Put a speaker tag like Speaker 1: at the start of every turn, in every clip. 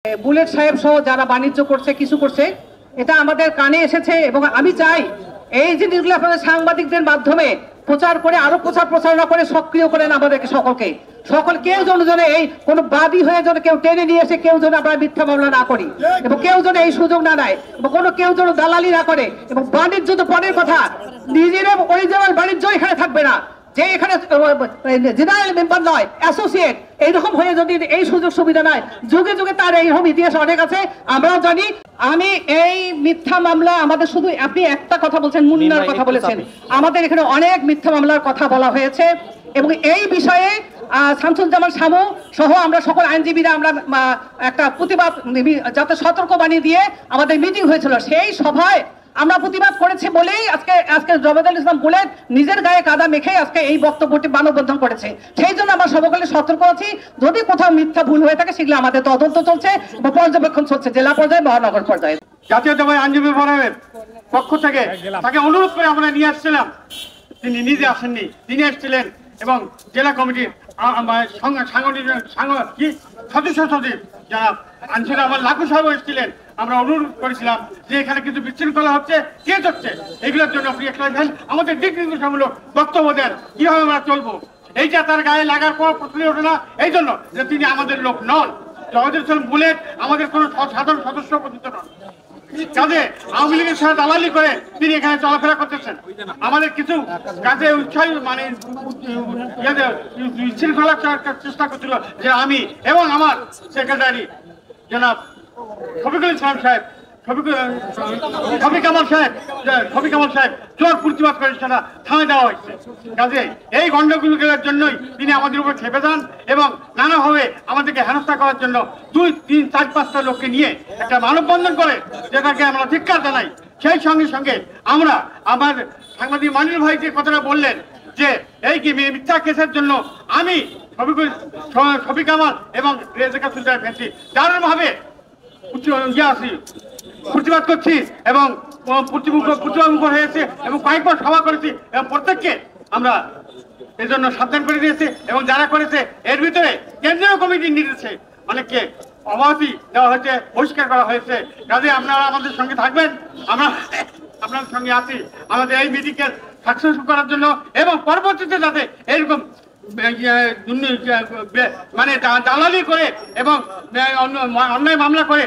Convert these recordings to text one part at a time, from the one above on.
Speaker 1: Bullet সাহেব সহ যারা বাণিজ্য করছে কিছু করছে এটা আমাদের কানে এসেছে এবং আমি চাই এই জিনিসগুলো আপনাদের সাংবাদিকদের মাধ্যমে প্রচার করে আরো প্রচারণা করে সক্রিয় করেন আমাদেরকে সকল কেউ যেন এই কোনো বাদী হয়ে যেন কেউ টেনে নিয়ে এসে কেউ যেন আমরা মিথ্যা মামলা না করি এবং কেউ যেন এই সুযোগ না নেয় এবং কেউ যেন দালালি না করে এবং বাণিজ্য তো পরের কথা নিজেরা অরিজিনাল বাণিজ্য এখানে থাকবে না যে এখানে জেনারেল মেম্বার নয় অ্যাসোসিয়েট এইরকম হয়ে যদি এই সুযোগ সুবিধা নয় যুগে যুগে তার এইরকম ইতিহাস অনেক আছে আমরাও জানি। আমি এই মিথ্যা মামলা আমাদের শুধু আপনি একটা কথা বলছেন মুন্নার কথা বলেছেন আমাদের এখানে অনেক মিথ্যা মামলার কথা বলা হয়েছে এবং এই বিষয়ে শামসুজ্জামান শামু সহ আমরা সকল আইনজীবীরা আমরা একটা প্রতিবাদ যাতে সতর্কবাণী দিয়ে আমাদের মিটিং হয়েছিল সেই সভায় আমরা প্রতিবাদ করেছি বলেই আজকে জবেদুল ইসলাম বুলেট নিজের গায়ে কাদা মেখে আজকে এই বক্তব্যটি মানববন্ধন করেছে। সেই জন্য আমরা সকলে সতর্ক আছি যদি কোথাও মিথ্যা ভুল হয়ে থাকে সেগুলো আমাদের তদন্ত চলছে বা পর্যবেক্ষণ চলছে জেলা পর্যায়ে মহানগর পর্যায়ে।
Speaker 2: জাতীয়তাবাদী আইনজীবী ফোরামের পক্ষ থেকে তাকে অনুরোধ করে আমরা নিয়ে আসছিলাম, তিনি নিজে আসেননি, তিনি এসেছিলেন এবং জেলা কমিটির সদস্য সচিব যারা আনছিল আমার লাখু সাহেব এসেছিলেন। আমরা অনুরোধ করেছিলাম যে এখানে কিছু বিশৃঙ্খলা হচ্ছে, কেস হচ্ছে, এগুলোর জন্য আপনি আমাদের দিক নির্দেশামূলক বক্তব্য দেন কিভাবে আমরা চলবো। এইটা তার গায়ে লাগার পর প্রশ্নই ওঠে না এই জন্য যে তিনি আমাদের লোক নন। জগদীশ বুলেট আমাদের কোনো সাধারণ সদস্য পর্যন্ত নন, কাজে আওয়ামী লীগের সাথে দালালি করে তিনি এখানে চলাফেরা করতেছেন। আমাদের কিছু কাজে উৎসাহী মানে বিশৃঙ্খলা চেষ্টা করছিল যে আমি এবং আমার সেক্রেটারি জনাব শফিকুল ইসলাম সাহেব শফি কামাল সাহেব জোর প্রতিবাদ করে সেটা থামে দেওয়া হয়েছে। কাজে এই গন্ডগোলের জন্যই তিনি আমাদের উপর খেপে যান এবং নানাভাবে আমাদেরকে হেনস্থা করার জন্য 2, 3, 4, 5টা লোককে নিয়ে একটা মানববন্ধন করে যেটাকে আমরা ধিক্কার জানাই। সেই সঙ্গে সঙ্গে আমরা আমার সাংবাদিক মানিল ভাই যে কথাটা বললেন যে এই কি মিথ্যা কেসের জন্য আমি শফি কামাল এবং রেজেকা সুলতান ফেন্সি দারুণভাবে প্রতিবাদ করছি এবং প্রতিবাদ হয়েছে এবং কয়েকবার সভা করেছি এবং প্রত্যেককে আমরা এই জন্য সাবধান করে দিয়েছি এবং যারা করেছে এর ভিতরে কেন্দ্রীয় কমিটির নির্দেশে অনেককে অব্যাহতি দেওয়া হয়েছে, বহিষ্কার করা হয়েছে। কাজে আপনারা আমাদের সঙ্গে থাকবেন, আমরা আপনাদের সঙ্গে আছি আমাদের এই মিটিংকে সাকসেসফুল করার জন্য এবং পরবর্তীতে যাতে এরকম মানে দালালি করে এবং অন্যায় মামলা করে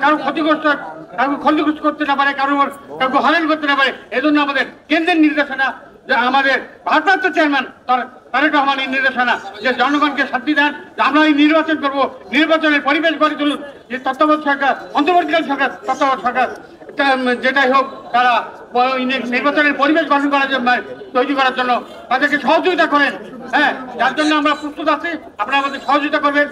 Speaker 2: কারো ক্ষতিগ্রস্ত করতে না পারে, কারো হয়রান করতে না পারে। এজন্য আমাদের কেন্দ্রের নির্দেশনা যে আমাদের ভারপ্রাপ্ত চেয়ারম্যান তারেক রহমানের নির্দেশনা যে জনগণকে শান্তি দেন, আমরা এই নির্বাচন করবো, নির্বাচনের পরিবেশ গড়ে তুলুন। যে তত্ত্বাবধায়ক সরকার, অন্তর্বর্তীকালীন সরকার, তত্ত্বাবধায়ক সরকার যেটাই হোক তারা নির্বাচনের পরিবেশ গঠন করার জন্য তৈরি করার জন্য তাদেরকে সহযোগিতা করেন। হ্যাঁ, যার জন্য আমরা প্রস্তুত আছি, আপনারা আমাদের সহযোগিতা করবেন।